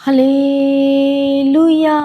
Hallelujah!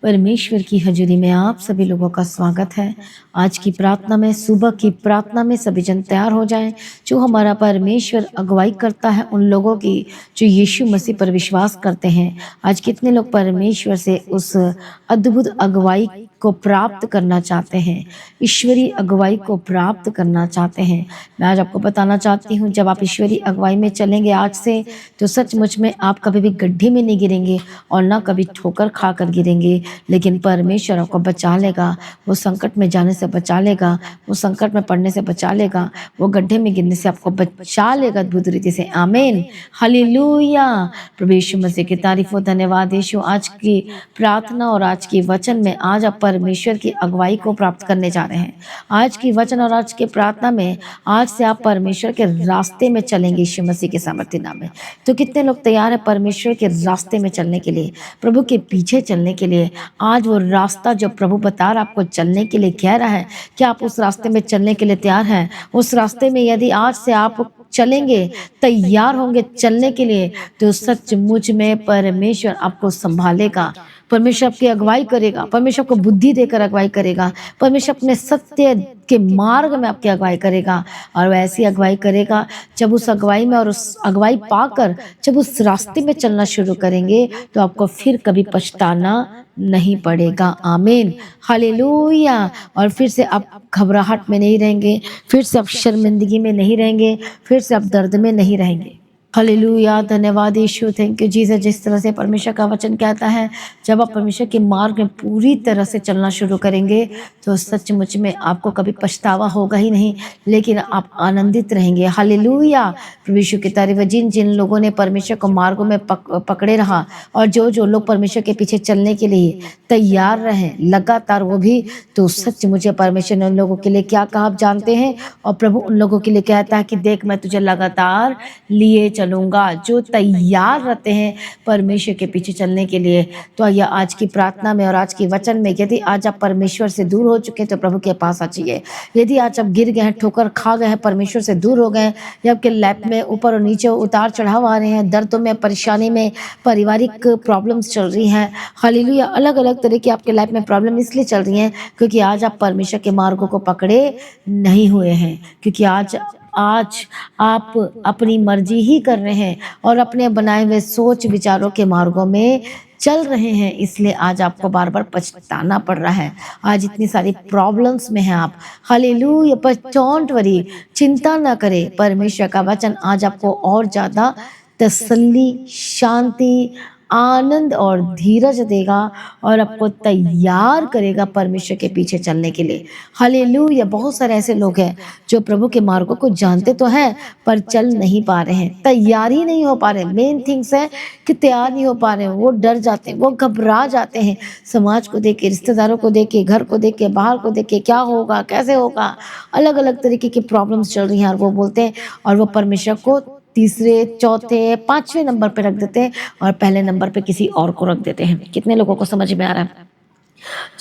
परमेश्वर की हजूरी में आप सभी लोगों का स्वागत है। आज की प्रार्थना में, सुबह की प्रार्थना में सभी जन तैयार हो जाएं। जो हमारा परमेश्वर अगुवाई करता है उन लोगों की जो यीशु मसीह पर विश्वास करते हैं। आज कितने लोग परमेश्वर से उस अद्भुत अगुवाई को प्राप्त करना चाहते हैं, ईश्वरीय अगुवाई को प्राप्त करना चाहते हैं। मैं आज आपको बताना चाहती हूँ, जब आप ईश्वरीय अगुवाई में चलेंगे आज से, तो सचमुच में आप कभी भी गड्ढे में नहीं गिरेंगे और ना कभी ठोकर खाकर गिरेंगे, लेकिन परमेश्वर आपको बचा लेगा। वो संकट में जाने से बचा लेगा, वो संकट में पड़ने से बचा लेगा, वो गड्ढे में गिरने से आपको बचा लेगा अद्भुत रीति से। आमीन, हालेलुया। प्रभु यीशु मसीह की तारीफ हो, धन्यवाद यीशु। आज की प्रार्थना और आज की वचन में आज आप परमेश्वर की अगुवाई को प्राप्त करने जा रहे हैं। आज की वचन और आज की प्रार्थना में आज से आप परमेश्वर के रास्ते में चलेंगे यीशु मसीह के सामर्थ्य नाम में। तो कितने लोग तैयार है परमेश्वर के रास्ते में चलने के लिए, प्रभु के पीछे चलने के लिए? आज वो रास्ता जो प्रभु बता रहा आपको चलने के लिए कह रहा है, क्या आप उस रास्ते में चलने के लिए तैयार हैं? उस रास्ते में यदि आज से आप चलेंगे, तैयार होंगे चलने के लिए, तो सचमुच में परमेश्वर आपको संभालेगा, परमेश्वर आपकी अगुवाई करेगा, परमेश्वर आपको बुद्धि देकर अगुवाई करेगा, परमेश्वर अपने सत्य के मार्ग में आपकी अगुवाई करेगा। और वैसी अगुवाई करेगा, जब उस अगुवाई में और उस अगुवाई पाकर जब उस रास्ते में चलना शुरू करेंगे, तो आपको फिर कभी पछताना नहीं पड़ेगा। आमीन, हालेलुया। और फिर से आप घबराहट में नहीं रहेंगे, फिर से आप शर्मिंदगी में नहीं रहेंगे, फिर से आप दर्द में नहीं रहेंगे। हालेलुया, धन्यवाद यीशु, थैंक यू जीसस। जिस तरह से परमेश्वर का वचन कहता है, जब आप परमेश्वर के मार्ग में पूरी तरह से चलना शुरू करेंगे, तो सचमुच में आपको कभी पछतावा होगा ही नहीं, लेकिन आप आनंदित रहेंगे। हालेलुया, प्रभु यीशु की तारीफ है। जिन जिन लोगों ने परमेश्वर को मार्गों में पकड़े रहा, और जो जो लोग परमेश्वर के पीछे चलने के लिए तैयार रहे लगातार, वो भी, तो सचमुच परमेश्वर ने उन लोगों के लिए क्या कहा आप जानते हैं? और प्रभु उन लोगों के लिए कहता है कि देख, मैं तुझे लगातार लिए चलूंगा। जो तैयार रहते हैं परमेश्वर के पीछे चलने के लिए, तो यह आज की प्रार्थना में और आज की वचन में, यदि आज आप परमेश्वर से दूर हो चुके हैं तो प्रभु के पास आ जाइए। यदि आज आप गिर गए हैं, ठोकर खा गए हैं, परमेश्वर से दूर हो गए हैं, या आपके लाइफ में ऊपर और नीचे उतार चढ़ाव आ रहे हैं, दर्दों में, परेशानी में, पारिवारिक प्रॉब्लम्स चल रही हैं, हालेलुया, अलग अलग तरह की आपके लाइफ में प्रॉब्लम इसलिए चल रही हैं क्योंकि आज आप परमेश्वर के मार्गों को पकड़े नहीं हुए हैं। क्योंकि आज आप अपनी मर्जी ही कर रहे हैं और अपने बनाए हुए सोच विचारों के मार्गों में चल रहे हैं, इसलिए आज आपको बार बार पछताना पड़ रहा है। आज इतनी सारी प्रॉब्लम्स में हैं आप, हालेलुया। पर डोंट वरी, चिंता ना करें, परमेश्वर का वचन आज आपको और ज़्यादा तसल्ली, शांति, आनंद और धीरज देगा और आपको तैयार करेगा परमेश्वर के पीछे चलने के लिए। हालेलुया। बहुत सारे ऐसे लोग हैं जो प्रभु के मार्गों को जानते तो हैं, पर चल नहीं पा रहे हैं, तैयार ही नहीं हो पा रहे। मेन थिंग्स है कि तैयार नहीं हो पा रहे हैं, वो डर जाते हैं, वो घबरा जाते हैं, समाज को देख के, रिश्तेदारों को देख के, घर को देख के, बाहर को देख के, क्या होगा, कैसे होगा, अलग अलग तरीके की प्रॉब्लम्स चल रही हैं, और वो बोलते हैं, और वो परमेश्वर को तीसरे, चौथे, पांचवें नंबर पे रख देते हैं और पहले नंबर पे किसी और को रख देते हैं। कितने लोगों को समझ में आ रहा है?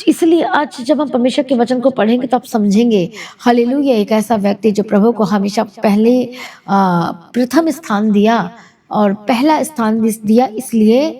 इसलिए आज जब हम परमेश्वर के वचन को पढ़ेंगे तो आप समझेंगे, हालेलुया। एक ऐसा व्यक्ति जो प्रभु को हमेशा पहले प्रथम स्थान दिया और पहला स्थान दिया, इसलिए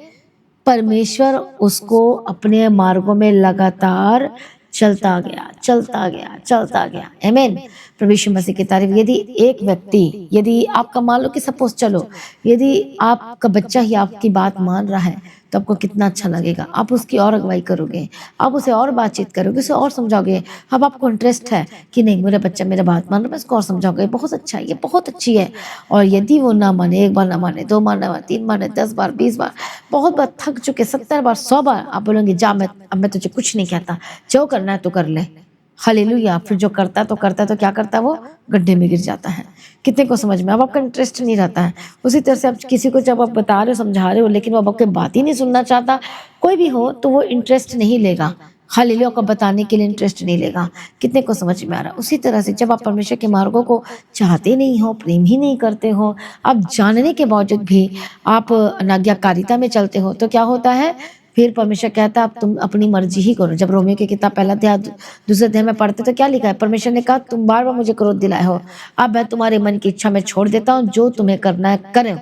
परमेश्वर उसको अपने मार्गों में लगातार चलता गया, चलता गया, चलता गया। आमीन, प्रभु यीशु मसीह की तारीफ। यदि एक व्यक्ति, यदि आपका मान लो कि सपोज, चलो, यदि आपका बच्चा ही आपकी बात मान रहा है, तो आपको कितना अच्छा लगेगा। आप उसकी और अगुवाई करोगे, आप उसे और बातचीत करोगे, उसे और समझाओगे। अब आपको इंटरेस्ट है कि नहीं, मेरा बच्चा मेरा बात मान रहा है, मैं इसको और समझाऊंगा, बहुत अच्छा है, ये बहुत अच्छी है। और यदि वो ना माने, एक बार ना माने, दो बार ना माने, तीन माने, 10 बार, 20 बार, बहुत बार थक चुके, 70 बार, 100 बार, आप बोलेंगे जा, मैं तुझे कुछ नहीं कहता, जो करना है तो कर ले। हालेलुया। फिर जो करता तो क्या करता है? वो गड्ढे में गिर जाता है। कितने को समझ में? अब आपका इंटरेस्ट नहीं रहता है। उसी तरह से आप किसी को जब आप बता रहे हो, समझा रहे हो, लेकिन वो अब आपकी बात ही नहीं सुनना चाहता, कोई भी हो, तो वो इंटरेस्ट नहीं लेगा। हालेलुया को बताने के लिए इंटरेस्ट नहीं लेगा। कितने को समझ में आ रहा है? उसी तरह से जब आप परमेश्वर के मार्गों को चाहते नहीं हो, प्रेम ही नहीं करते हो, आप जानने के बावजूद भी आप अनाज्ञाकारिता में चलते हो, तो क्या होता है? फिर परमेश्वर कहता है अब तुम अपनी मर्जी ही करो। जब रोमियो की किताब पहला अध्याय दूसरे अध्याय में पढ़ते तो क्या लिखा है? परमेश्वर ने कहा तुम बार बार मुझे क्रोध दिलाए हो, अब मैं तुम्हारे मन की इच्छा में छोड़ देता हूँ, जो तुम्हें करना है करो।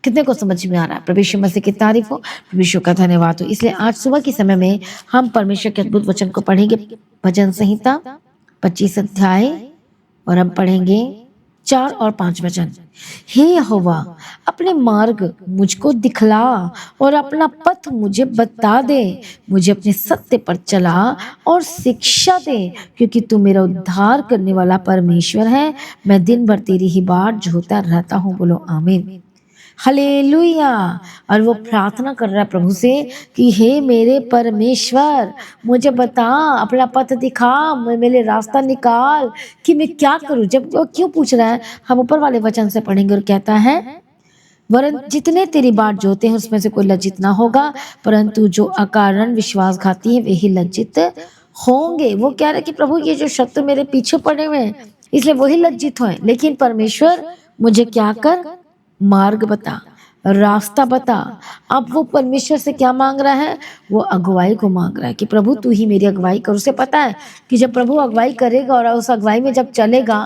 कितने को समझ में आ रहा है? प्रभु यीशु मसीह की तारीफ हो, प्रभु यीशु का धन्यवाद हो। इसलिए आज सुबह के समय में हम परमेश्वर के अद्भुत वचन को पढ़ेंगे। भजन संहिता 25 अध्याय, और हम पढ़ेंगे 4 और 5 वचन। हे यहोवा, अपने मार्ग मुझको दिखला और अपना पथ मुझे बता दे। मुझे अपने सत्य पर चला और शिक्षा दे, क्योंकि तू मेरा उद्धार करने वाला परमेश्वर है। मैं दिन भर तेरी ही बाट जोहता रहता हूँ। बोलो आमीन। हालेलुया। और वो प्रार्थना कर रहा है प्रभु से कि हे मेरे परमेश्वर, मुझे बता, अपना पथ दिखा, मेरे रास्ता निकाल कि मैं क्या करूं। जब वो क्यों पूछ रहा है, हम ऊपर वाले वचन से पढ़ेंगे और कहता है, वरन जितने तेरी बाट जोते हैं उसमें से कोई लज्जित ना होगा, परंतु जो अकारण विश्वासघाती है वे ही लज्जित होंगे। वो कह रहे कि प्रभु ये जो शत्रु मेरे पीछे पड़े हुए हैं इसलिए वही लज्जित हो, लेकिन परमेश्वर मुझे क्या कर, मार्ग बता, रास्ता बता। अब वो परमेश्वर से क्या मांग रहा है, वो अगुवाई को मांग रहा है कि प्रभु तू ही मेरी अगुवाई कर। उसे पता है कि जब प्रभु अगुवाई करेगा और उस अगुवाई में जब चलेगा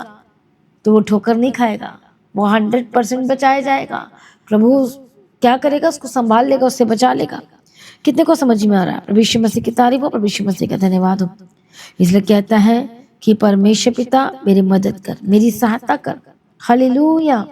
तो वो ठोकर नहीं खाएगा, वो 100% बचाया जाएगा। प्रभु क्या करेगा, उसको संभाल लेगा, उससे बचा लेगा। कितने को समझ में आ रहा है? प्रभु यीशु मसीह की तारीफ हो, प्रभु यीशु मसीह का धन्यवाद हो। इसलिए कहता है कि परमेश्वर पिता मेरी मदद कर, मेरी सहायता कर। हालेलुया।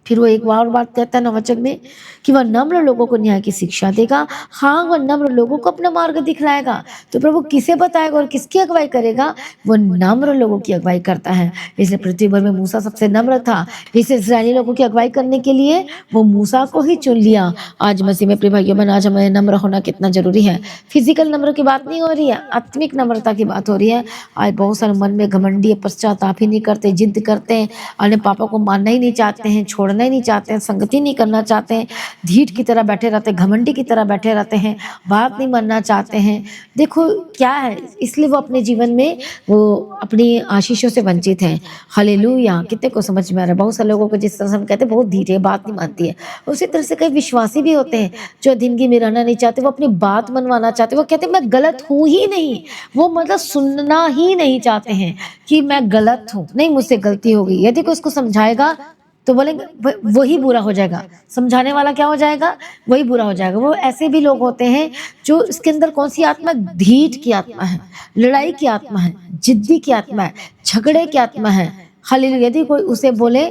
फिर वो एक और बात कहता है नववचन में कि वह नम्र लोगों को न्याय की शिक्षा देगा। हाँ, वह नम्र लोगों को अपना मार्ग दिखलाएगा। तो प्रभु किसे बताएगा और किसकी अगुवाई करेगा? वो नम्र लोगों की अगुवाई करता है। इसलिए पृथ्वी भर में मूसा सबसे नम्र था, इसलिए इस्राएली लोगों की अगुवाई करने के लिए वो मूसा को ही चुन लिया। आज मसीह में प्रिय भाइयों बहनों, आज हमें नम्र होना कितना जरूरी है। फिजिकल नम्र की बात नहीं हो रही है, आत्मिक नम्रता की बात हो रही है। आज बहुत सारे मन में घमंडी, पश्चाताप ही नहीं करते, जिद करते हैं, अपने पापा को मानना ही नहीं चाहते हैं, छोड़ना ही नहीं चाहते हैं, संगति नहीं करना चाहते हैं, ढीठ की तरह बैठे रहते हैं, घमंडी की तरह बैठे रहते हैं, बात नहीं मानना चाहते हैं। देखो क्या है, इसलिए वो अपने जीवन में वो अपनी आशीषों से वंचित हैं। हालेलुया। कितने को समझ में आ रहा है? बहुत सारे लोगों को जिस तरह से हम कहते हैं बहुत धीरे, बात नहीं मानती है, उसी तरह से कई विश्वासी भी होते हैं जो जिंदगी में रहना नहीं चाहते, वो अपनी बात मनवाना चाहते, वो कहते हैं मैं गलत हूँ ही नहीं, वो मतलब सुनना ही नहीं चाहते हैं कि मैं गलत हूँ, नहीं मुझसे गलती हो गई। यदि कोई उसको समझाएगा तो बोलेंगे वही बुरा हो जाएगा, समझाने वाला क्या हो जाएगा, वही बुरा हो जाएगा। वो ऐसे भी लोग होते हैं जो इसके अंदर कौन सी आत्मा, ढीठ की आत्मा है, लड़ाई की आत्मा है, जिद्दी की आत्मा है, झगड़े की आत्मा है। हालेलुया। यदि कोई उसे बोले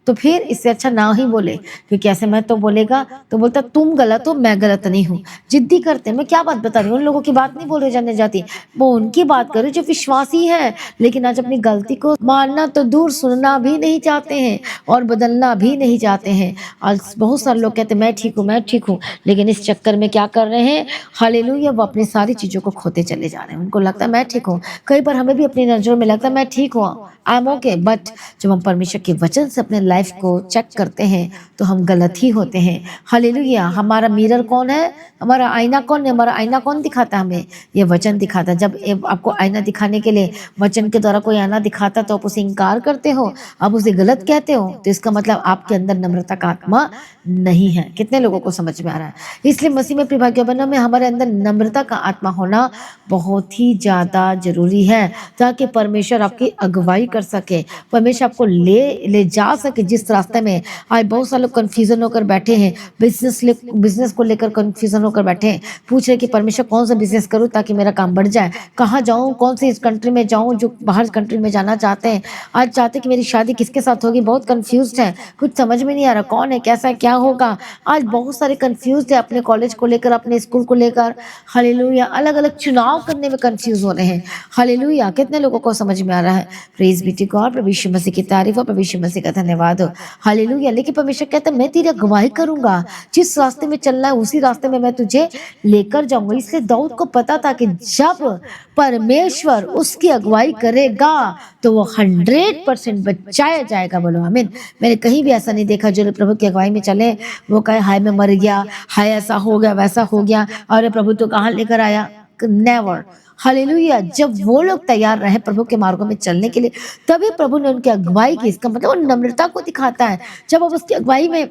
तो फिर इससे अच्छा ना ही बोले, क्योंकि ऐसे मैं तो बोलेगा तो बोलता तुम गलत हो, मैं गलत नहीं हूँ। जिद्दी करते हैं। मैं क्या बात बता रही हूँ, उन लोगों की बात नहीं बोले जाने जाती, वो उनकी बात करो जो विश्वासी है, लेकिन आज अपनी गलती को मानना तो दूर, सुनना भी नहीं चाहते हैं और बदलना भी नहीं चाहते हैं। आज बहुत सारे लोग कहते हैं मैं ठीक हूँ, मैं ठीक हूँ, लेकिन इस चक्कर में क्या कर रहे हैं, हालेलुया, वो अपनी सारी चीज़ों को खोते चले जा रहे हैं। उनको लगता है मैं ठीक हूँ। कई बार हमें भी अपनी नज़रों में लगता है मैं ठीक हूँ, आई एम ओके, बट जब हम परमेश्वर के वचन से अपने लाइफ को चेक करते हैं तो हम गलत ही होते हैं। हालेलुया। हमारा मिरर कौन है, हमारा आईना कौन है? हमारा आईना कौन दिखाता है हमें? ये वचन दिखाता है। जब आपको आईना दिखाने के लिए वचन के द्वारा कोई आईना दिखाता तो आप उसे इंकार करते हो, आप उसे गलत कहते हो, तो इसका मतलब आपके अंदर नम्रता का आत्मा नहीं है। कितने लोगों को समझ में आ रहा है? इसलिए मसीह में प्रिय भाइयों बहनों में हमारे अंदर नम्रता का आत्मा होना बहुत ही ज्यादा जरूरी है, ताकि परमेश्वर आपकी अगुवाई कर सके, परमेश्वर आपको ले जा सके जिस रास्ते में। आज बहुत सारे लोग कन्फ्यूजन होकर बैठे हैं, बिजनेस को लेकर कन्फ्यूजन होकर बैठे हैं, पूछ रहे कि परमेश्वर कौन सा बिजनेस करूं ताकि मेरा काम बढ़ जाए, कहाँ जाऊं, कौन सी इस कंट्री में जाऊं, जो बाहर कंट्री में जाना चाहते हैं। आज चाहते कि मेरी शादी किसके साथ होगी, बहुत कंफ्यूज है, कुछ समझ में नहीं आ रहा कौन है, कैसा है, क्या होगा। आज बहुत सारे कंफ्यूज है अपने कॉलेज को लेकर, अपने स्कूल को लेकर। हालेलुया। अलग अलग चुनाव करने में कंफ्यूज हो रहे हैं। हालेलुया। कितने लोगों को समझ में आ रहा है? Praise be to God. प्रभु यीशु मसीह की तारीफ हो, प्रभु यीशु मसीह का धन्यवाद हो। हालेलुया। लेकिन परमेश्वर कहता है मैं तेरी अगुवाई करूंगा, जिस रास्ते में चलना है उसी रास्ते में मैं तुझे लेकर जाऊंगा। इसलिए दाऊद को पता था कि जब परमेश्वर उसकी अगुवाई करेगा तो वो 100% बचाया जाएगा। बोलो आमीन। मैंने कहीं भी ऐसा नहीं देखा जो प्रभु की अगुवाई में चले वो कहे हाय मैं मर गया, हाय ऐसा हो गया, वैसा हो गया, अरे प्रभु तो कहाँ लेकर आया। नेवर। हालेलुया। जब वो लोग तैयार रहे प्रभु के मार्गों में चलने के लिए, तभी प्रभु ने उनकी अगुवाई की। इसका मतलब वो नम्रता को दिखाता है। जब आप उसकी अगुवाई में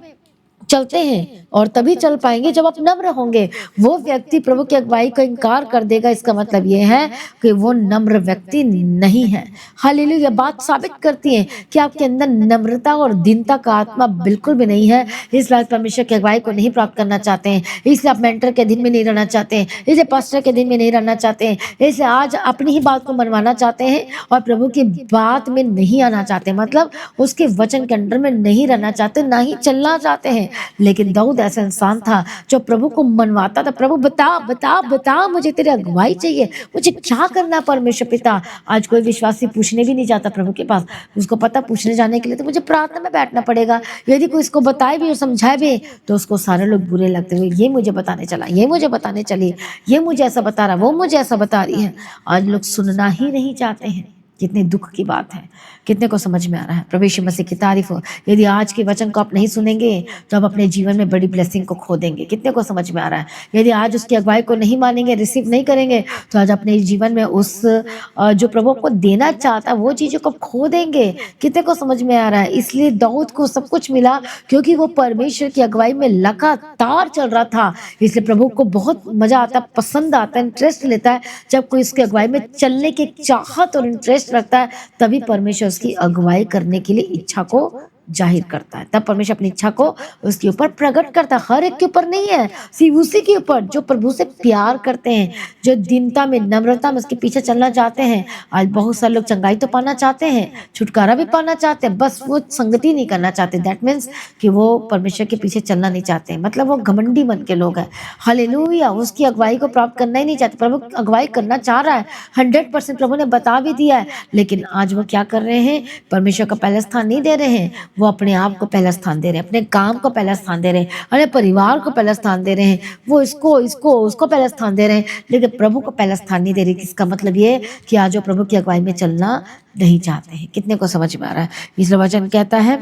चलते हैं और तभी चल पाएंगे जब आप नम्र होंगे। वो व्यक्ति प्रभु की अगुवाई का इनकार कर देगा, इसका मतलब ये है कि वो नम्र व्यक्ति नहीं है। हालेलुया। ये बात साबित करती है कि आपके अंदर नम्रता और दीनता का आत्मा बिल्कुल भी नहीं है, इसलिए आप परमेश्वर की अगुवाई को नहीं प्राप्त करना चाहते हैं, इसलिए आप मेंटर के अधीन में नहीं रहना चाहते हैं, इसलिए पास्टर के अधीन में नहीं रहना चाहते हैं, इसलिए आज अपनी ही बात को मनवाना चाहते हैं और प्रभु की बात में नहीं आना चाहते, मतलब उसके वचन के अंडर में नहीं रहना चाहते, ना ही चलना चाहते हैं। लेकिन दाऊद ऐसा इंसान था जो प्रभु को मनवाता था, प्रभु बता बता बता, मुझे तेरी अगुवाई चाहिए, मुझे क्या करना परमेश्वर पिता। आज कोई विश्वासी पूछने भी नहीं जाता प्रभु के पास, उसको पता पूछने जाने के लिए तो मुझे प्रार्थना में बैठना पड़ेगा। यदि कोई इसको बताए भी और समझाए भी तो उसको सारे लोग बुरे लगते हुए, ये मुझे बताने चला, ये मुझे बताने चली, ये मुझे ऐसा बता रहा, वो मुझे ऐसा बता रही है। आज लोग सुनना ही नहीं चाहते हैं। कितने दुख की बात है, कितने को समझ में आ रहा है। प्रभु यीशु मसीह की तारीफ हो। यदि आज के वचन को आप नहीं सुनेंगे तो आप अपने जीवन में बड़ी ब्लेसिंग को खो देंगे। कितने को समझ में आ रहा है। यदि आज उसकी अगुवाई को नहीं मानेंगे, रिसीव नहीं करेंगे तो आज अपने जीवन में उस जो प्रभु को देना चाहता है वो चीज़ों को खो देंगे। कितने को समझ में आ रहा है। इसलिए दाऊद को सब कुछ मिला क्योंकि वो परमेश्वर की अगुवाई में लगातार चल रहा था। इसलिए प्रभु को बहुत मजा आता, पसंद आता है, इंटरेस्ट लेता है जब कोई उसकी अगुवाई में चलने की चाहत और इंटरेस्ट रखता है, तभी परमेश्वर उसकी अगुवाई करने के लिए इच्छा को जाहिर करता है। तब परमेश्वर अपनी इच्छा को उसके ऊपर प्रकट करता है। हर एक के ऊपर नहीं है, सिर्फ उसी के ऊपर जो प्रभु से प्यार करते हैं, जो दीनता में, नम्रता में उसके पीछे चलना चाहते हैं। आज बहुत सारे लोग चंगाई तो पाना चाहते हैं, छुटकारा भी पाना चाहते हैं, बस वो संगति नहीं करना चाहते। दैट मीन्स कि वो परमेश्वर के पीछे चलना नहीं चाहते, मतलब वो घमंडी मन के लोग हैं। हालेलुया। उसकी अगुवाई को प्राप्त करना ही नहीं चाहते। प्रभु अगुवाई करना चाह रहा है, 100% प्रभु ने बता भी दिया है, लेकिन आज वो क्या कर रहे हैं, परमेश्वर का पहला स्थान नहीं दे रहे हैं। वो अपने आप को पहला स्थान दे रहे हैं, अपने काम को पहला स्थान दे रहे हैं, अपने परिवार को पहला स्थान दे रहे हैं। वो इसको इसको उसको पहला स्थान दे रहे हैं, लेकिन प्रभु को पहला स्थान नहीं दे रहे। इसका मतलब ये कि आज वो प्रभु की अगुवाई में चलना नहीं चाहते हैं। कितने को समझ में आ रहा है। इसलिए वचन कहता है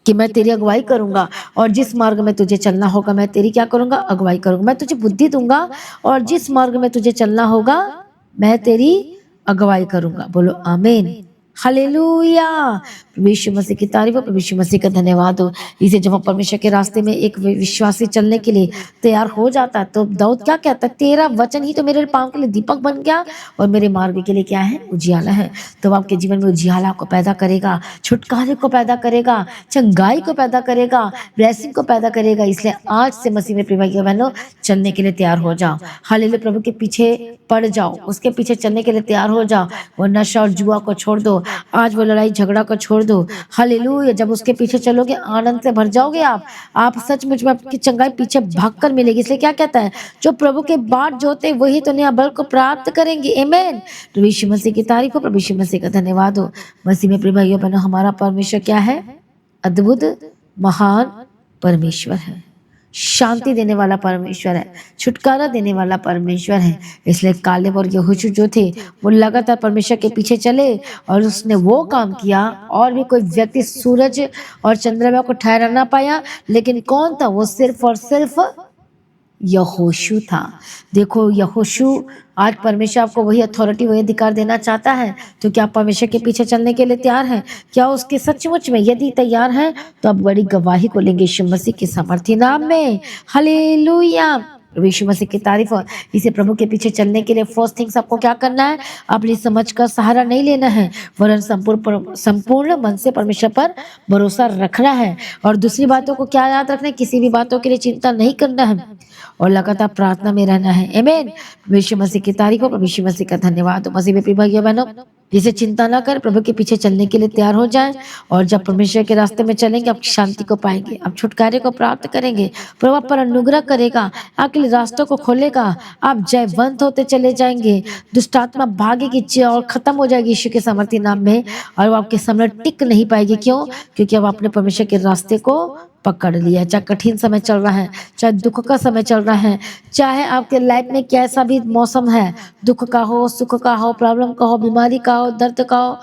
कि मैं तेरी अगुवाई करूंगा और जिस मार्ग में तुझे चलना होगा मैं तेरी क्या करूंगा, अगुवाई करूंगा। मैं तुझे बुद्धि दूंगा और जिस मार्ग में तुझे चलना होगा मैं तेरी अगुवाई करूंगा। बोलो आमीन, हालेलुया। प्रभु यीशु मसीह की तारीफ हो, प्रभु यीशु मसीह का धन्यवाद हो। इसे जब परमेश्वर के रास्ते में एक विश्वासी चलने के लिए तैयार हो जाता है तो दाऊद क्या कहता है, तेरा वचन ही तो मेरे पांव के लिए दीपक बन गया और मेरे मार्ग के लिए क्या है, उजियाला है। तो आपके जीवन में उजियाला को पैदा करेगा, छुटकारे को पैदा करेगा, चंगाई को पैदा करेगा, ब्लेसिंग को पैदा करेगा। इसलिए आज से मसीह में प्रिय भाइयों बहनों चलने के लिए तैयार हो जाओ। हालेलुया। प्रभु के पीछे पड़ जाओ, उसके पीछे चलने के लिए तैयार हो जाओ। वो नशा और जुआ को छोड़ दो, आज वो लड़ाई झगड़ा को छोड़ दो। हालेलुया। जब उसके पीछे चलोगे आनंद से भर जाओगे आप सचमुच में आपकी चंगाई पीछे भागकर मिलेगी। इसलिए क्या कहता है, जो प्रभु के बाट जोते वही तो नया बल को प्राप्त करेंगे। आमीन। प्रभु यीशु मसीह की तारीफ हो, प्रभु यीशु मसीह का धन्यवाद हो। मसीह में प्रिय भाइयों बहनों हमारा परमेश्वर क्या है, अद्भुत महान परमेश्वर है, शांति देने वाला परमेश्वर है, छुटकारा देने वाला परमेश्वर है। इसलिए कालेब और यहोशू जो थे वो लगातार परमेश्वर के पीछे चले और उसने वो काम किया और भी कोई व्यक्ति सूरज और चंद्रमा को ठहरा ना पाया। लेकिन कौन था वो, सिर्फ और सिर्फ यहोशू था। देखो यहोशू, आज परमेश्वर आपको वही अथॉरिटी, वही अधिकार देना चाहता है। तो क्या आप परमेश्वर के पीछे चलने के लिए तैयार हैं? क्या उसके सचमुच में यदि तैयार हैं तो आप बड़ी गवाही को लेंगे यीशु मसीह के सामर्थी नाम में। हालेलुया। यीशु मसीह की तारीफ हो। इसे प्रभु के पीछे चलने के लिए फर्स्ट थिंग्स आपको क्या करना है, अपनी समझ का सहारा नहीं लेना है, वरन संपूर्ण मन से परमेश्वर पर भरोसा रखना है। और दूसरी बातों को क्या याद रखना है, किसी भी बातों के लिए चिंता नहीं करना है और लगातार प्रार्थना में रहना है। आमीन। यीशु मसीह की तारीफ हो, प्रभु यीशु मसीह का धन्यवाद हो। मसीह में प्रिय भाइयों बहनों जिसे चिंता ना कर, प्रभु के पीछे चलने के लिए तैयार हो जाए और जब परमेश्वर के रास्ते में चलेंगे आप शांति को पाएंगे, आप छुटकारे को प्राप्त करेंगे, प्रभु आप पर अनुग्रह करेगा, आपके लिए रास्तों को खोलेगा, आप जयवंत होते चले जाएंगे, दुष्ट आत्मा भागेगी और खत्म हो जाएगी यीशु के सामर्थी नाम में, और वो आपके सामने टिक नहीं पाएगी। क्यों? क्योंकि अब आपने परमेश्वर के रास्ते को पकड़ लिया। चाहे कठिन समय चल रहा है, चाहे दुख का समय चल रहा है, चाहे आपके लाइफ में कैसा भी मौसम है, दुख का हो, सुख का हो, प्रॉब्लम का हो, बीमारी का हो, दर्द का हो,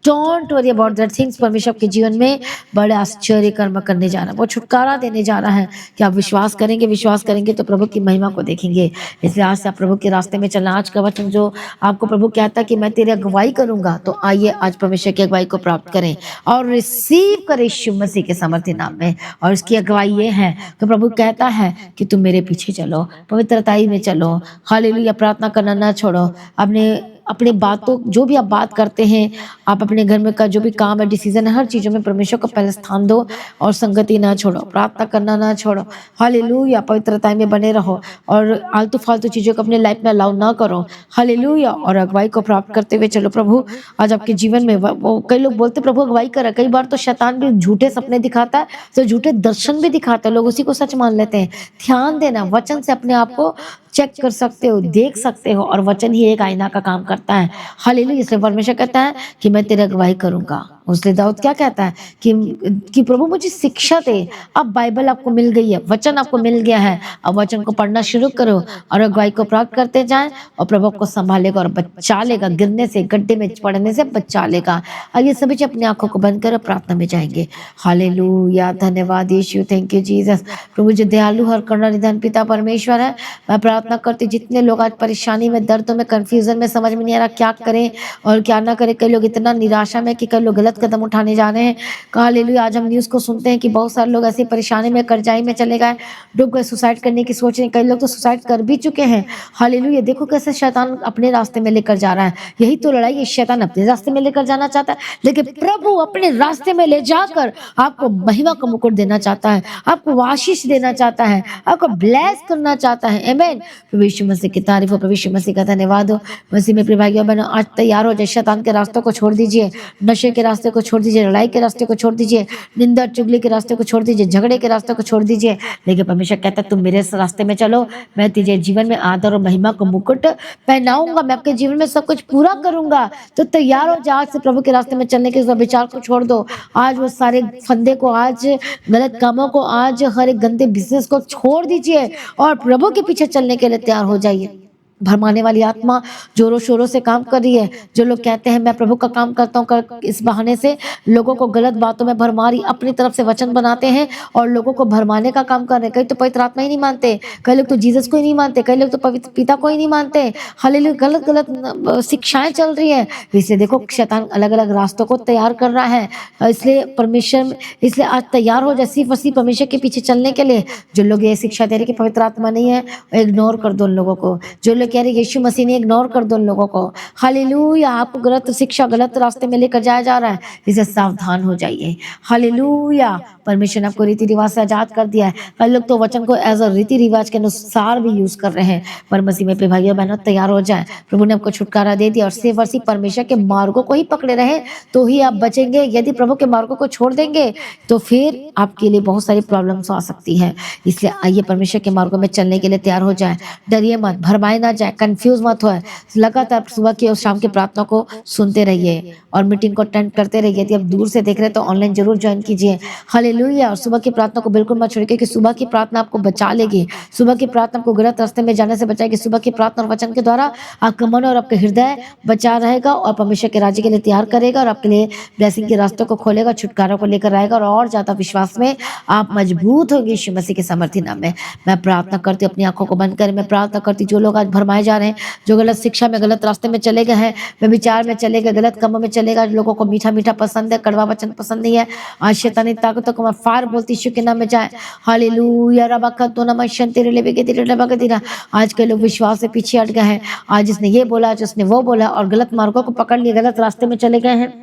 don't worry about that things. परमेश्वर आपके जीवन में बड़े आश्चर्य कर्म करने जा रहा है, वो छुटकारा देने जा रहा है कि आप विश्वास करेंगे तो प्रभु की महिमा को देखेंगे। इसलिए आज से आप प्रभु के रास्ते में चलना। आज का वचन जो आपको प्रभु कहता है कि मैं तेरी अगुवाई करूंगा, तो आइए आज परमेश्वर की अगुवाई को प्राप्त करें और रिसीव करें यीशु मसीह के समर्थी नाम में। और उसकी अगुवाई ये है कि प्रभु कहता है कि तुम मेरे पीछे चलो, पवित्रताई में चलो, हालेलुया, प्रार्थना करना ना छोड़ो। अपने बातों, जो भी आप बात करते हैं, आप अपने घर में का जो भी काम है, डिसीजन है, हर चीज़ों में परमेश्वर को पहले स्थान दो और संगति ना छोड़ो, प्रार्थना करना ना छोड़ो, हालेलुया, पवित्रता में बने रहो और आलतू फालतू चीज़ों को अपने लाइफ में अलाउ ना करो, हालेलुया, और अगुवाई को प्राप्त करते हुए चलो। प्रभु आज आपके जीवन में वो कई लोग बोलते प्रभु अगुवाई करा, कई बार तो शैतान भी झूठे सपने दिखाता है, तो झूठे दर्शन भी दिखाता है, लोग उसी को सच मान लेते हैं। ध्यान देना, वचन से अपने आप को चेक कर सकते हो, देख सकते हो, और वचन ही एक आईना का काम करता है। हालेलुया। इसलिए परमेश्वर कहता है कि मैं तेरी अगुवाई करूंगा। उसने दाऊद क्या कहता है कि प्रभु मुझे शिक्षा दे। अब बाइबल आपको मिल गई है, वचन आपको मिल गया है, अब वचन को पढ़ना शुरू करो और अगुवाई को प्राप्त करते जाएं, और प्रभु को संभालेगा और बचा लेगा, गिरने से, गड्ढे में पड़ने से बचा लेगा। और ये सभी अपनी आंखों को बंद कर प्रार्थना में जाएंगे। हालेलुया, धन्यवाद यीशु, थैंक यू जीसस। प्रभु जो दयालु हर करुणा निधान पिता परमेश्वर है, मैं प्रार्थना करती जितने लोग आज परेशानी में, दर्दों में, कंफ्यूजन में, समझ में नहीं आ रहा क्या करें और क्या ना करें, कई लोग इतना निराशा में कि कई लोग गलत कदम उठाने जा रहे हैं। हालेलुया। आज हम न्यूज़ को सुनते हैं कि बहुत सारे लोग ऐसी परेशानी में, कर्जाई में चले गए, डूब गए, सुसाइड करने की सोच रहे हैं, कई लोग तो सुसाइड कर भी चुके हैं। हालेलुया। देखो कैसे शैतान अपने रास्ते में लेकर जा रहा है। यही तो लड़ाई है, शैतान अपने रास्ते में लेकर जाना चाहता है, लेकिन प्रभु अपने रास्ते में ले जाकर आपको महिमा का मुकुट देना चाहता है, आपको आशीष देना चाहता है, आपको ब्लेस करना चाहता है। आमीन। प्रभु यीशु मसीह की तारीफ हो, प्रभु यीशु मसीह का धन्यवाद हो। मसीह में प्रिय भाइयों बहनों, आज तैयार हो जाए। शैतान के रास्तों को छोड़ दीजिए, नशे के रास्ते को छोड़ दीजिए, लड़ाई के रास्ते को छोड़ दीजिए, निंदा चुगली के रास्ते को छोड़ दीजिए, झगड़े के रास्ते को छोड़ दीजिए। लेकिन परमेश्वर कहता है तुम मेरे रास्ते में चलो, मैं तुझे जीवन में आदर और महिमा का मुकुट पहनाऊंगा, मैं आपके जीवन में सब कुछ पूरा करूंगा। तो तैयार हो जाए आज से प्रभु के रास्ते में चलने के विचार को छोड़ दो। आज वो सारे फंदे को, आज गलत कामों को, आज हर एक गंदे बिजनेस को छोड़ दीजिए और प्रभु के पीछे चलने के लिए तैयार हो जाइए। भरमाने वाली आत्मा जोरों शोरों से काम कर रही है। जो लोग कहते हैं मैं प्रभु का काम करता हूँ, इस बहाने से लोगों को गलत बातों में भरमा रही, अपनी तरफ से वचन बनाते हैं और लोगों को भरमाने का काम कर रहे हैं। कई तो पवित्र आत्मा ही नहीं मानते, कई लोग तो जीसस को ही नहीं मानते, कई लोग तो पवित्र पिता को ही नहीं मानते। हालेलुया। गलत गलत शिक्षाएं चल रही है। इसलिए देखो शैतान अलग अलग रास्तों को तैयार कर रहा है। इसलिए आज तैयार हो जाए सिर्फ और सिर्फ परमेश्वर के पीछे चलने के लिए। जो लोग ये शिक्षा दे रहे कि पवित्र आत्मा नहीं है, इग्नोर कर दो उन लोगों को। जो लोग कह रहे यीशु मसीह ने, इग्नोर कर दो उन लोगों को। हालेलुया। आपको गलत शिक्षा, गलत रास्ते में लेकर जाया जा रहा है, इसे सावधान हो जाइए। हालेलुया। परमेश्वर ने आपको रीति रिवाज से आजाद कर दिया है। कई लोग तो वचन को एज अ रीति रिवाज के अनुसार भी यूज कर रहे हैं। पर मसीह में भाइयों बहनों तैयार हो जाए। प्रभु ने आपको छुटकारा दे दिया और सिर्फ और सिर्फ परमेश्वर के मार्गों को ही पकड़े रहे तो ही आप बचेंगे। यदि प्रभु के मार्गों को छोड़ देंगे तो फिर आपके लिए बहुत सारी प्रॉब्लम्स आ सकती है। इसलिए आइए परमेश्वर के मार्गों में चलने के लिए तैयार हो जाए। डरिए मत, भरमाए ना जाए, कंफ्यूज मत हो। लगातार सुबह की और शाम की प्रार्थना को सुनते रहिए और मीटिंग को अटेंड करते रहिए। यदि आप दूर से देख रहे हैं तो ऑनलाइन जरूर ज्वाइन कीजिए। हालेलुया। और सुबह की प्रार्थना को बिल्कुल मत छोड़िए, क्योंकि सुबह की प्रार्थना आपको बचा लेगी। सुबह की प्रार्थना आपको गलत रास्ते में जाने से बचाएगी। सुबह की प्रार्थना और वचन के द्वारा आपका मन और आपका हृदय बचा रहेगा और परमेश्वर के राज्य के लिए तैयार करेगा और आपके लिए ब्लेसिंग के रास्तों को खोलेगा, छुटकारा को लेकर आएगा और ज्यादा विश्वास में आप मजबूत होंगे। यीशु मसीह के समर्थी नाम में मैं प्रार्थना करती हूँ। अपनी आंखों को बंद कर मैं प्रार्थना करती हूँ। जो लोग आज भरमाए जा रहे हैं, जो गलत शिक्षा में, गलत रास्ते में चले गए हैं, वे विचार में चले गए, गलत कामों में चले गए, लोगों को मीठा मीठा पसंद है, कड़वा वचन पसंद नहीं है, आज शैतानी ताकतों को मैं फार बोलती यीशु के नाम में जाए। हालेलुया। रबकतो नमः शंतिरे लेबेगे तिरे लबकतिरा। आज के लोग विश्वास से पीछे हट गए हैं। आज इसने ये बोला, आज उसने वो बोला और गलत मार्गों को पकड़ लिए, गलत रास्ते में चले गए हैं।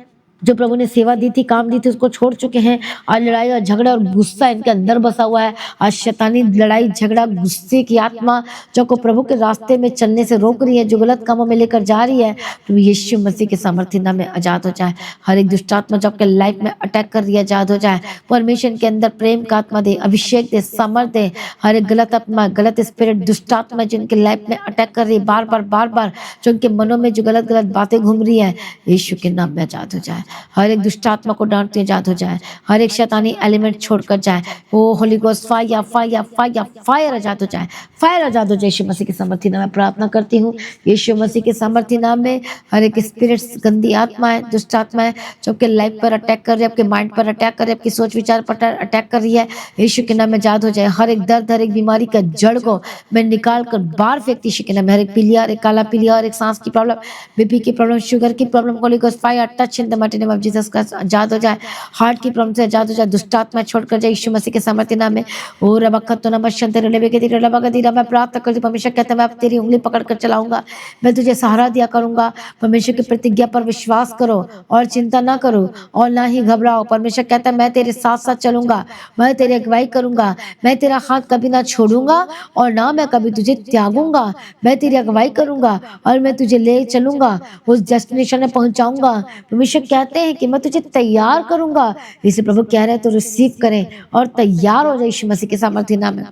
जो प्रभु ने सेवा दी थी, काम दी थी, उसको छोड़ चुके हैं। आज लड़ाई और झगड़ा और गुस्सा इनके अंदर बसा हुआ है। आज शैतानी लड़ाई, झगड़ा, गुस्से की आत्मा जो को प्रभु के रास्ते में चलने से रोक रही है, जो गलत कामों में लेकर जा रही है, प्रभु यीशु मसीह के सामर्थ्य नाम में आजाद हो जाए। हर एक दुष्ट आत्मा जो आपके लाइफ में अटैक कर रही है, आजाद हो जाए। परमेश्वर के अंदर प्रेम का आत्मा दे, अभिषेक दे, समर्थ दे। हर एक गलत आत्मा, गलत स्पिरिट, दुष्ट आत्मा जिनके लाइफ में अटैक कर रही है बार बार, जो उनके मनों में जो गलत गलत बातें घूम रही है, यीशु के नाम में आजाद हो जाए। हर एक दुष्ट आत्मा को डांटती आजाद हो जाए, हर एक शैतानी एलिमेंट छोड़कर जाए। ओ holy ghost fire fire fire fire आजाद हो जाए, फायर आजाद हो जाए। यीशु मसीह के सामर्थी नाम में प्रार्थना करती हूँ, यीशु मसीह के सामर्थी नाम में। हर एक स्पिरिट्स, गंदी आत्माएं, दुष्ट आत्माएं जो आपके लाइफ पर अटैक कर रही है, आपके माइंड पर अटैक कर रही है, आपकी सोच विचार पर अटैक कर रही है, यीशु के नाम में आजाद हो जाए। हर एक दर्द, हर एक बीमारी का जड़ को मैं निकाल कर बाहर फेंकती यीशु के नाम में। हर एक पीलिया, हर एक काला पीलिया, हर एक सांस की प्रॉब्लम, बीपी की प्रॉब्लम, शुगर की problem, holy ghost fire touch in the mighty name of Jesus Christ आजाद हो जाए। हार्ट की प्रॉब्लम से आजाद हो जाए, दुष्ट आत्मा छोड़कर जाए यीशु मसीह के सामर्थ्य नाम में। ओ रबकतो नमः लेवे के तेरे लबगदीरा, मैं प्रार्थना करती हूँ परमेश्वर कहता है मैं अब तेरी उंगली पकड़ कर चलाऊंगा, मैं तुझे सहारा दिया करूंगा। परमेश्वर की प्रतिज्ञा पर विश्वास करो और चिंता ना करो और ना ही घबराओ। परमेश्वर कहता है मैं तेरे साथ साथ चलूंगा, मैं तेरी अगुवाई करूंगा, मैं तेरा हाथ कभी ना छोड़ूंगा और ना मैं कभी तुझे त्यागूंगा। मैं तेरी अगुवाई करूंगा और मैं तुझे ले चलूंगा, उस डेस्टिनेशन में पहुंचाऊंगा। परमेश्वर कहते हैं कि मैं तुझे तैयार करूंगा। इसे प्रभु कह रहे हैं तो रिसीव करें और तैयार हो जाए यीशु मसीह के सामर्थ्य नाम में।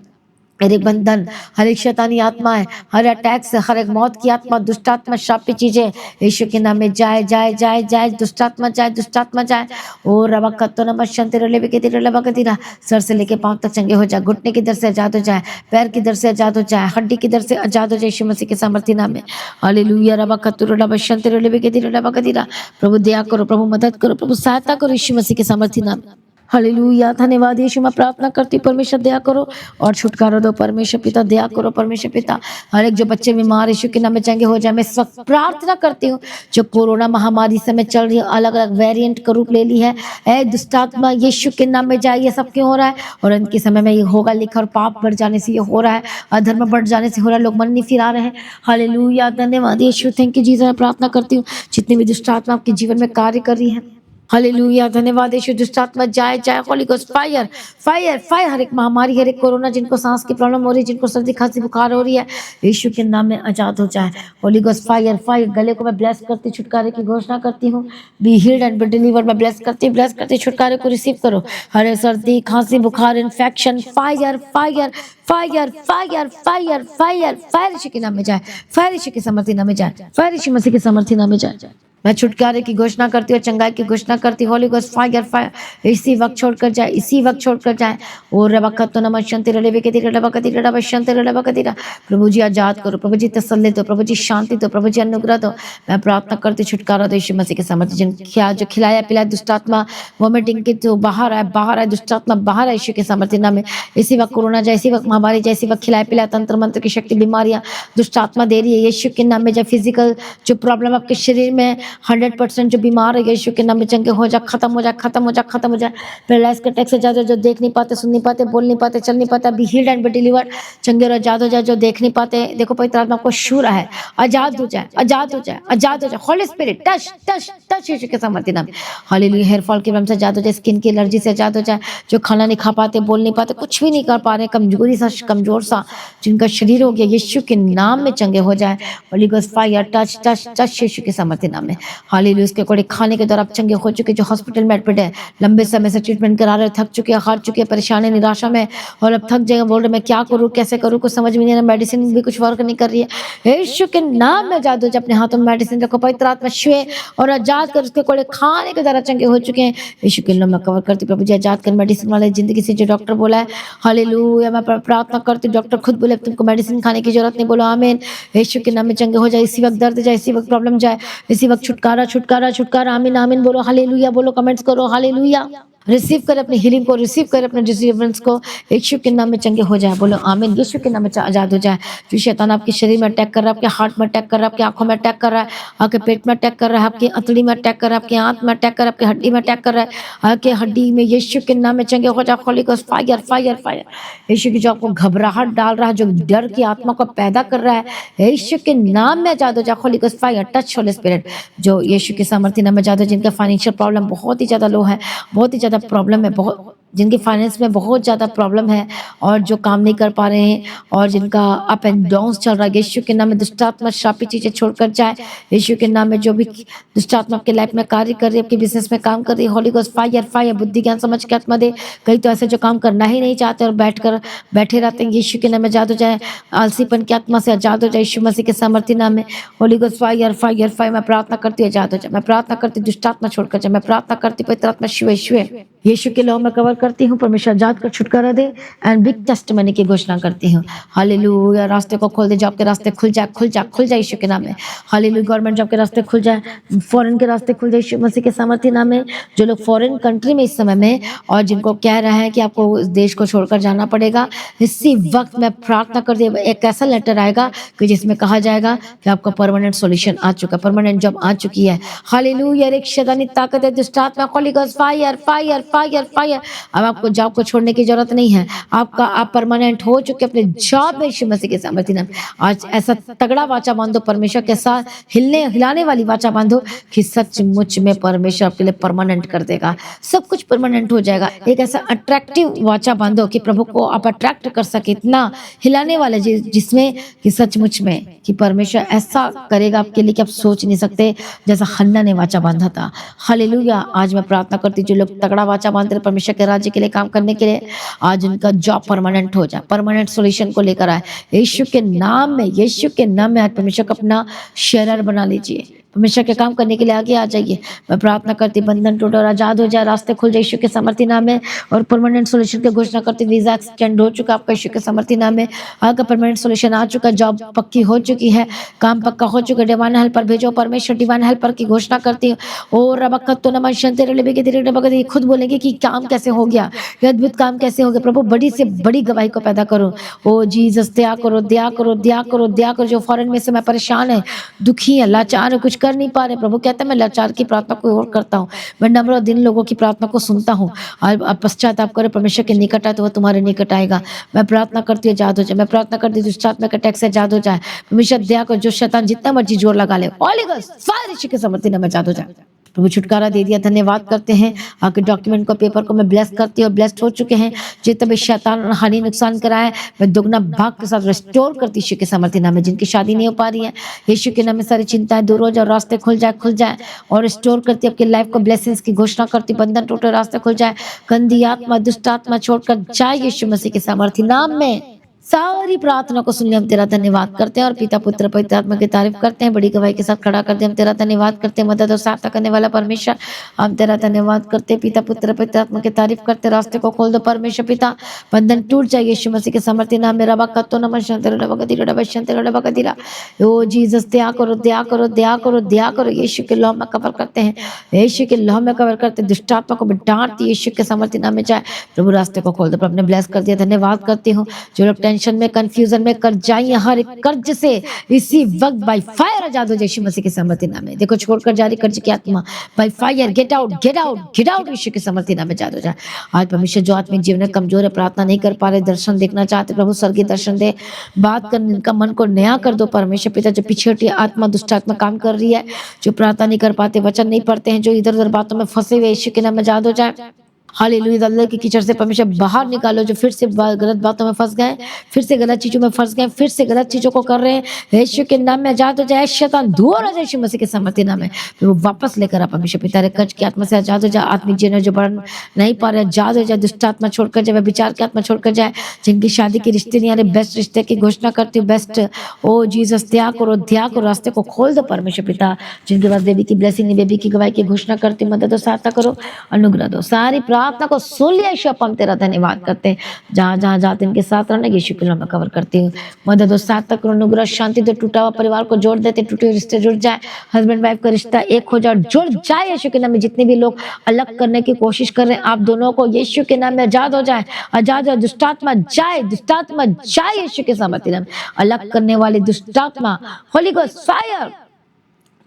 हर एक बंधन, हर एक शैतानी आत्माएं, हर अटैक से, हर एक मौत की आत्मा, दुष्ट आत्मा, शापित चीजें यीशु के नाम में जाए जाए जाए जाए, दुष्ट आत्मा जाए, दुष्ट आत्मा जाए। ओ रबकतो नमः शंतिरो लेवे के तेरे लबगदीरा, सर से लेके पांव तक चंगे हो जाए, घुटने की दर से आजाद हो जाए, पैर की दर से आजाद हो जाए, हड्डी की दर से आजाद हो जाए यीशु मसीह के सामर्थ्य नाम में। हालेलुया रबकतो नमः शंतिरो लेवे के तेरे लबगदीरा। प्रभु दया करो, प्रभु मदद करो, प्रभु सहायता करो यीशु मसीह के सामर्थ्य नाम में। हालेलुया, धन्यवाद यीशु। मैं प्रार्थना करती हूँ परमेश्वर दया करो और छुटकारा दो परमेश्वर पिता, दया करो परमेश्वर पिता। हर एक जो बच्चे बीमार यीशु के नाम में चंगे हो जाए, मैं इस वक्त प्रार्थना करती हूँ जो कोरोना महामारी समय चल रही है, अलग अलग वेरिएंट का रूप ले ली है, ए दुष्ट आत्मा यीशु के नाम में जाए। ये सब क्यों हो रहा है? और अंत के समय में ये होगा लिखा, और पाप बढ़ जाने से ये हो रहा है, अधर्म बढ़ जाने से हो रहा है, लोग मन नहीं फिरा रहे हैं। हालेलुया, धन्यवाद यीशु, थैंक यू जीसस। मैं प्रार्थना करती हूँ जितनी भी दुष्ट आत्मा आपके जीवन में कार्य कर रही है, हालेलुया, धन्यवाद यीशु। दुष्ट आत्मा जाए जाए, holy ghost fire fire fire. हर एक महामारी, हर एक कोरोना, जिनको सांस की प्रॉब्लम हो रही है, जिनको सर्दी खांसी बुखार हो रही है, यीशु के नाम में आजाद हो जाए। Holy ghost fire fire. गले को मैं ब्लेस करती, छुटकारे की घोषणा करती हूँ। B healed and be delivered. मैं ब्लेस करती छुटकारे को रिसीव करो। हर एक सर्दी खांसी बुखार infection, fire fire fire fire fire fire fire Yeshu के नाम में जाए, फायर यीशु के सामर्थ्य नाम में जाए, फायर यीशु मसीह के सामर्थ्य नाम में जाए। मैं छुटकारे की घोषणा करती हूँ, चंगाई की घोषणा करती हूँ। होली गोस्ट फायर फायर इसी वक्त छोड़कर जाए, इसी वक्त छोड़कर जाए। और रबकतो नमः शंतिरो लेवे के तेरे लबगदीरा रब शंतिरो लबगदीरा। प्रभु जी आजाद करो, प्रभु जी तसल्ली दो, प्रभु जी शांति दो, प्रभु जी अनुग्रह दो। मैं प्रार्थना करती छुटकारा दो यीशु मसीह के सामर्थ्य। जिन जो खिलाया पिलाया दुष्ट आत्मा वोमिटिंग की तो बाहर आए, बाहर आए, दुष्ट आत्मा बाहर आए यीशु के सामर्थ्य नाम में। इसी वक्त कोरोना जाए, इसी वक्त महामारी जाए, इसी वक्त खिलाया पिलाया तंत्र मंत्र की शक्ति बीमारियां दुष्ट आत्मा दे रही है यीशु के नाम में। जब फिजिकल जो प्रॉब्लम आपके शरीर में 100% जो बीमार है यीशु के नाम में चंगे हो जा, खत्म हो जा, खत्म हो जा, खत्म हो जाए। पैरालाइज के अटैक से ज्यादा जो देख नहीं पाते, सुन नहीं पाते, बोल नहीं पाते, चल नहीं पाता, be healed and be delivered. चंगे और आजाद हो जाए। जो देख नहीं पाते, देखो पवित्र आत्मा को छू रहा है, आजाद हो जाए, आजाद हो जाए, आजाद हो जाए। Holy spirit touch touch touch Yeshu के सामर्थ्य नाम में। हालेलुया। हेयर फॉल की प्रॉब्लम से आजाद हो जाए, स्किन की एलर्जी से आजाद हो जाए। जो खाना नहीं खा पाते, बोल नहीं पाते, कुछ भी नहीं कर पा रहे, कमजोरी सा, कमजोर सा जिनका शरीर हो गया, यीशु के नाम में चंगे हो जाए। Holy ghost fire touch touch touch Yeshu के सामर्थ्य नाम में। हालेलुया। उसके अकॉर्डिंग खाने के द्वारा आप चंगे हो चुके, जो हॉस्पिटल में एडमिट है, लंबे समय से ट्रीटमेंट करा रहे, थक चुके, हार चुके, परेशानी निराशा में, और अब थक जाएगा, बोल रहे मैं क्या करूँ, कैसे करूँ, कुछ समझ में नहीं आ रहा, मेडिसिन भी कुछ वर्क नहीं कर रही है। यीशु के नाम में आजाद हो जाए। अपने हाथों में मेडिसिन रखो, पवित्र आत्मा छुए और आजाद कर। उसके अकॉर्डिंग खाने के द्वारा चंगे हो चुके हैं, यीशु के नाम में कवर करती प्रभु जी आजाद कर। मेडिसिन वाले जिंदगी से जो डॉक्टर बोला है, हालेलुया, मैं प्रार्थना करती हूँ डॉक्टर खुद बोले तुमको मेडिसिन खाने की जरूरत नहीं, बोलो आमीन। यीशु के नाम में चंगे हो जाए। इसी वक्त दर्द जाए, इसी वक्त प्रॉब्लम जाए, इसी वक्त छुटकारा छुटकारा छुटकारा। आमीन आमीन बोलो, हालेलुया बोलो, कमेंट्स करो हालेलुया। रिसीव कर अपनी हीलिंग को, रिसीव कर अपने डिलीवरेंस को। यीशु के नाम में चंगे हो जाए, बोलो आमीन। यीशु के नाम में आजाद हो जाए। जो शैतान आपके शरीर में अटैक कर रहा है, आपके हार्ट में अटैक कर रहा है, आपकी आंखों में अटैक कर रहा है, आपके पेट में अटैक कर रहा है, आपकी अंतड़ी में अटैक कर रहा है, आपकी आंत में अटैक कर रहा है, आपकी हड्डी में अटैक कर रहा है, आपकी हड्डी में, यीशु के नाम में चंगे हो जाए। Holy ghost fire fire fire. Yeshu की जो आपको घबराहट डाल रहा है, जो डर की आत्मा को पैदा कर रहा है, यीशु के नाम में आजाद हो जाए। Holy ghost fire touch Holi spirit. जो यीशु के सामर्थ्य नाम में आजाद हो, जिनका फाइनेंशियल प्रॉब्लम बहुत ही ज्यादा लो है, बहुत ही ज्यादा प्रॉब्लम है, बहुत जिनके फाइनेंस में बहुत ज़्यादा प्रॉब्लम है और जो काम नहीं कर पा रहे हैं और जिनका अप एंड डाउन चल रहा है, यीशु के नाम में दुष्ट आत्मा श्रापित चीज़ें छोड़कर जाए। यीशु के नाम में जो भी दुष्ट आत्मा आपके लाइफ में कार्य कर रही है, आपके बिजनेस में काम कर रही है, होली गोस्ट फायर फायर, बुद्धि ज्ञान समझ के आत्मा दे। कई तो ऐसे जो काम करना ही नहीं चाहते और बैठे रहते हैं, यीशु के नाम में आजाद हो जाए। आलसीपन की आत्मा से आजाद हो जाए यीशु मसीह के सामर्थ्य नाम में। Holi ghost fire fire fire, मैं प्रार्थना करती हूँ आजाद हो जाए। मैं प्रार्थना करती हूँ दुष्ट आत्मा छोड़कर जाए। मैं प्रार्थना करती हूँ पवित्र आत्मा शिव शिव यीशु के लहू में कवर करती हूँ। परमेश्वर आजाद कर छुटकारा दे एंड बिग टेस्टिमनी की घोषणा करती हूँ। हालेलुया, रास्ते को खोल दे, जॉब के रास्ते खुल जाए, खुल जाए, खुल जाए यीशु के नाम में। हालेलुया, गवर्नमेंट जॉब के रास्ते खुल जाए, फॉरेन के रास्ते खुल जाए यीशु मसीह के सामर्थ्य नाम में। जो लोग फॉरेन कंट्री में इस समय में और जिनको कह रहे हैं कि आपको इस देश को छोड़कर जाना पड़ेगा, इसी वक्त मैं प्रार्थना कर दी, एक ऐसा लेटर आएगा कि जिसमें कहा जाएगा कि आपका परमानेंट सॉल्यूशन आ चुका, परमानेंट जॉब आ चुकी है। हालेलुया, एक शैतानी ताकत है, दुष्ट आत्मा, Holi ghost fire fire fire fire. अब आपको जॉब को छोड़ने की जरूरत नहीं है, आप परमानेंट हो चुके अपने जॉब में यीशु मसीह के सामर्थ्य नाम। आज ऐसा तगड़ा वाचा बांधो परमेश्वर के साथ, हिलाने वाली वाचा बांधो कि सचमुच में परमेश्वर आपके लिए परमानेंट कर देगा, सब कुछ परमानेंट हो जाएगा। एक ऐसा अट्रैक्टिव वाचा बांधो कि प्रभु को आप अट्रैक्ट कर सके, इतना हिलाने वाला जिसमें कि सचमुच में कि परमेश्वर ऐसा करेगा आपके लिए कि आप सोच नहीं सकते, जैसा हन्ना ने वाचा बांधा था। हालेलुया, आज मैं प्रार्थना करती हूँ जो लोग तगड़ा वाचा बांधते हैं परमेश्वर के राज्य के लिए काम करने के लिए, आज उनका जॉब परमानेंट हो जाए, परमानेंट सॉल्यूशन को लेकर आए यीशु के नाम में। यीशु के नाम में आज परमेश्वर को अपना शेरर बना लीजिए, परमेश्वर के काम करने के लिए आगे आ जाइए। मैं प्रार्थना करती बंधन टूटे और आजाद हो जाए, रास्ते खुल जाए यीशु के सामर्थ्य नाम में। और परमानेंट सॉल्यूशन की घोषणा करती, वीजा एक्सटेंड हो चुका आपका यीशु के सामर्थ्य नाम में। आपका परमानेंट सॉल्यूशन आ चुका, जॉब पक्की हो चुकी है, काम पक्का हो चुका। डिवाइन हेल्पर भेजो परमेश्वर, डिवाइन हेल्पर की घोषणा करती हूँ। और रबकत तो नमन शंते रले के धीरे बगत, खुद बोलेंगे कि काम कैसे हो गया, ये अद्भुत काम कैसे हो गया। प्रभु बड़ी से बड़ी गवाही को पैदा करो। ओ जीसस, दया करो, दया करो, दया करो, दया करो। जो फॉरेन में से मैं परेशान है, दुखी है, लाचार है, कुछ कर नहीं पा रहे, प्रभु कहता है मैं लाचार की प्रार्थना को और करता हूँ, मैं नम्र दिन लोगों की प्रार्थना को सुनता हूँ। और पश्चाताप करो, परमेश्वर के निकट आए तो वह तुम्हारे निकट आएगा। मैं प्रार्थना करती हूँ आजाद हो जाए, मैं प्रार्थना करती हूँ दुष्ट आत्मा के अटैक से आजाद हो जाए। परमेश्वर दया को, जो शैतान जितना मर्जी जोर लगा ले, होली गोस्ट फायर यीशु के सामर्थ्य में आजाद हो जाए। प्रभु छुटकारा दे दिया, धन्यवाद करते हैं। आपके डॉक्यूमेंट को, पेपर को मैं ब्लेस करती हूँ, ब्लेस्ड हो चुके हैं। जितने भी शैतान हानि नुकसान कराए, मैं दुगना भाग के साथ रिस्टोर करती यीशु के सामर्थ्य नाम में। जिनकी शादी नहीं हो पा रही है, यीशु के नाम में सारी चिंताएं दूर हो जाए, रास्ते खुल जाए और रिस्टोर करती आपकी लाइफ को, ब्लेसिंग्स की घोषणा करती, बंधन टूटे, रास्ते खुल जाए, गंदी आत्मा, दुष्ट आत्मा छोड़कर जाए यीशु मसीह के सामर्थ्य नाम में। सारी प्रार्थना को सुन लिया, हम तेरा धन्यवाद करते हैं और पिता पुत्र पवित्र आत्मा की तारीफ करते हैं। बड़ी गवाही के साथ खड़ा करते हैं, हम तेरा धन्यवाद करते हैं। मदद और सहायता करने वाला परमेश्वर, हम तेरा धन्यवाद करते हैं। पिता पुत्र पवित्र आत्मा की तारीफ करते, रास्ते को खोल दो परमेश्वर पिता, बंधन टूट जाए यीशु मसीह के सामर्थ्य नाम में। रबा कत्तो नमः शंतर रबा कदिरा रबा शंतर रबा कदिरा। ओ जीसस, दया करो, दया करो, दया करो, दया करो। यीशु के लहू में कवर करते हैं, यीशु के लहू में कवर करते, दुष्ट आत्मा को डांटती यीशु के सामर्थ्य नाम में जाए। प्रभु रास्ते को खोल दो, प्रभु ने ब्लेस कर दिया, धन्यवाद करती हूँ। जो लोग टेंशन में, कंफ्यूजन में, कर जाइए हर एक कर्ज से इसी वक्त बाय फायर आजाद हो जाए यीशु मसीह के सामर्थ्य नाम में। देखो छोड़कर जा रही कर्ज की आत्मा, by fire get out, get out, get out Yeshu के सामर्थ्य नाम में आजाद हो जाए। आज परमेश्वर जो आत्मिक जीवन में कमजोर है, प्रार्थना नहीं कर पा रहे, दर्शन देखना चाहते, प्रभु स्वर्गीय दर्शन दे, बात कर, इनका मन को नया कर दो परमेश्वर पिता। जो पीछे हटी आत्मा, दुष्ट आत्मा काम कर रही है, जो प्रार्थना नहीं कर पाते, वचन नहीं पढ़ते हैं, जो इधर उधर बातों में फंसे हुए, यीशु के नाम में आजाद हो जाए। हालेलुया, अल्लाह की कीचड़ से परमेश्वर बाहर निकालो। जो फिर से गलत बातों में फंस गए, फिर से गलत चीजों में फंस गए, फिर से गलत चीजों को कर रहे हैं, यीशु के नाम में आजाद हो जाए। शैतान दूर हो जाए यीशु मसीह के सामर्थ्य नाम में। फिर वो वापस लेकर आ परमेश्वर पिता, रे कर्ज की आत्मा से आजाद हो जाए। आत्मिक जीवन जो बढ़ नहीं पा रहे, आजाद हो जाए। दुष्ट आत्मा छोड़कर जाए, विचार की आत्मा छोड़कर जाए। जिनकी शादी के रिश्ते नहीं आ रहे, बेस्ट रिश्ते की घोषणा करती हूँ, बेस्ट। ओ जीसस, दया करो, दया करो, रास्ते को खोल दो परमेश्वर पिता। जिनके पास बेबी की ब्लेसिंग नहीं, बेबी की गवाही की घोषणा करती हूँ, मदद और सहायता करो, अनुग्रह दो। सारी प्रार्थना को सुन यीशु, हम तेरा धन्यवाद करते हैं। जहाँ जहाँ जाते इनके साथ रहना, यीशु के नाम में कवर करती हूँ। मदद और साथ तक अनुग्रह, शांति दो। टूटा हुआ परिवार को जोड़ देते, टूटे हुए रिश्ते जुड़ जाए, हस्बैंड वाइफ का रिश्ता एक हो जाए, जुड़ जाए यीशु के नाम में। जितने भी लोग अलग करने की कोशिश कर रहे हैं, आप दोनों को यीशु के नाम में आजाद हो जाए, आजाद हो। दुष्टात्मा जाए, दुष्टात्मा जाए यीशु के सामर्थ्य नाम। अलग करने वाली दुष्टात्मा, holy ghost fire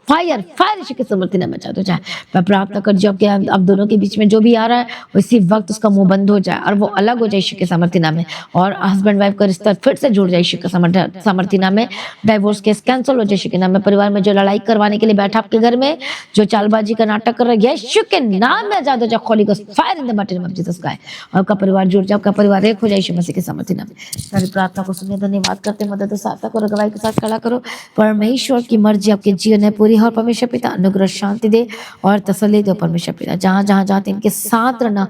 fire fire Yeshu के समर्थी नाम में चाहते जाए। मैं प्रार्थना कर जो आपके अब दोनों के बीच में जो भी आ रहा है उसी वक्त उसका मुंह बंद हो जाए और वो अलग हो जाए यीशु के समर्थी नाम में। और हस्बैंड वाइफ का रिश्ता फिर से जुड़ जाए यीशु के समर्थी नाम में। डाइवोर्स केस कैंसिल हो जाए यीशु के नाम में। परिवार में जो लड़ाई करवाने के लिए बैठा आपके घर में, जो चालबाजी का नाटक कर रहा है, यीशु के नाम में आजाद हो जाए। Holy ghost fire in the mighty name of Jesus Christ. आपका परिवार जुड़ जाए, आपका परिवार एक हो जाए यीशु मसीह के समर्थी नाम में। सारी प्रार्थना को सुनने धन्यवाद करते, मदद और सहायता करो, गवाही के साथ खड़ा करो। परमेश्वर की मर्जी आपके जीवन में पूरी हो और परमेश्वर पिता अनुग्रह शांति दे और तसल्ली दे। परमेश्वर पिता जहाँ जहाँ जाते इनके साथ रहना,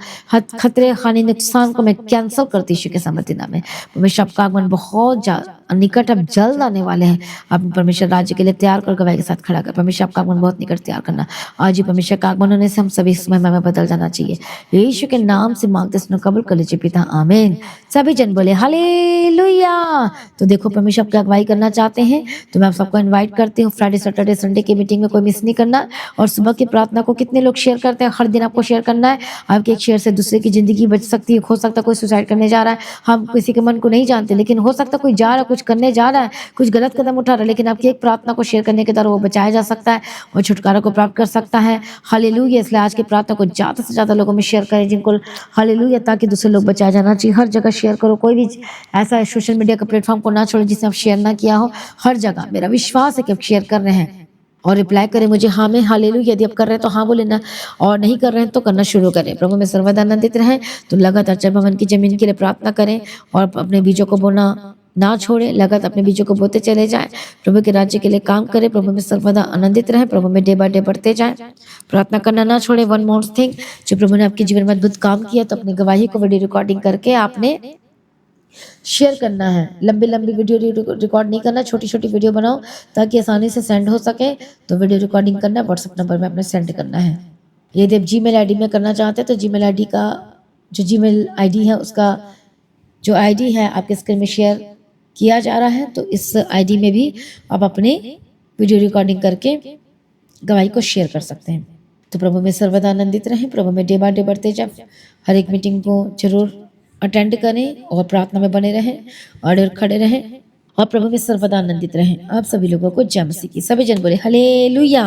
खतरे हानि नुकसान को मैं कैंसिल करती यीशु के समर्थी नाम में। परमेश्वर आपका आगमन बहुत निकट अब जल्द आने वाले हैं। आप परमेश्वर राज्य के लिए तैयार कर, गवाही के साथ खड़ा कर। परमेश्वर आपका आगमन बहुत निकट तैयार करना। आज ही परमेश्वर का आगमन होने से हम सभी इस महिमा में बदल जाना चाहिए। यीशु के नाम से मांगते सुनो, कबूल कर लीजिए पिता, आमीन। सभी जन बोले हालेलुया। तो देखो परमेश्वर आपकी अगुवाई करना चाहते हैं तो मैं आप सबको इन्वाइट करती हूँ फ्राइडे सैटरडे संडे की मीटिंग में कोई मिस नहीं करना। और सुबह की प्रार्थना को कितने लोग शेयर करते हैं? हर दिन आपको शेयर करना है। आपके एक शेयर से दूसरे की जिंदगी बच सकती है। हो सकता है कोई सुसाइड करने जा रहा है, हम किसी के मन को नहीं जानते, लेकिन हो सकता है कोई जा रहा है, कुछ करने जा रहा है, कुछ गलत कदम उठा रहा है, लेकिन आपकी एक प्रार्थना को शेयर करने के द्वारा वो बचाया जा सकता है और छुटकारा को प्राप्त कर सकता है। हालेलुया। इसलिए आज की प्रार्थना को ज़्यादा से ज़्यादा लोगों में शेयर करें जिनको हालेलुया, ताकि दूसरे लोग बचाया जाना चाहिए। हर जगह शेयर करो। कोई भी ऐसा सोशल मीडिया का प्लेटफॉर्म को ना छोड़ो जिसने आप शेयर ना किया हो। हर जगह मेरा विश्वास है कि आप शेयर कर रहे हैं। और रिप्लाई करें मुझे हाँ में हालेलुया। यदि आप कर रहे हैं तो हाँ बोले ना, और नहीं कर रहे हैं तो करना शुरू करें। प्रभु में सर्वदा आनंदित रहें। तो लगातार जब भवन की जमीन के लिए प्रार्थना करें और अपने बीजों को बोना ना छोड़े, लगातार अपने बीजों को बोते चले जाएं। प्रभु के राज्य के लिए काम करें। प्रभु में सर्वदा आनंदित रहें। प्रभु में डे बाय डे बढ़ते जाएं। प्रार्थना करना ना छोड़े। वन मोर थिंग, जो प्रभु ने आपके जीवन में अद्भुत काम किया तो अपनी गवाही को वीडियो रिकॉर्डिंग करके आपने शेयर करना है। लंबी लंबी वीडियो रिकॉर्ड नहीं करना, छोटी छोटी वीडियो बनाओ ताकि आसानी से सेंड हो सके। तो वीडियो रिकॉर्डिंग करना, व्हाट्सएप नंबर में अपने सेंड करना है। यदि आप जीमेल आईडी में करना चाहते हैं तो जीमेल आईडी का जो जीमेल आईडी है उसका जो आईडी है आपके स्क्रीन में शेयर किया जा रहा है। तो इस आईडी में भी आप अपने वीडियो रिकॉर्डिंग करके गवाही को शेयर कर सकते हैं। तो प्रभु में सर्वदा आनंदित रहें। प्रभु में डे बाय डे बढ़ते जाए। हर एक मीटिंग को जरूर अटेंड करें और प्रार्थना में बने रहें और खड़े रहें और प्रभु में सर्वदा आनंदित रहें। आप सभी लोगों को जय मसीह की। सभी जन बोले हालेलुया।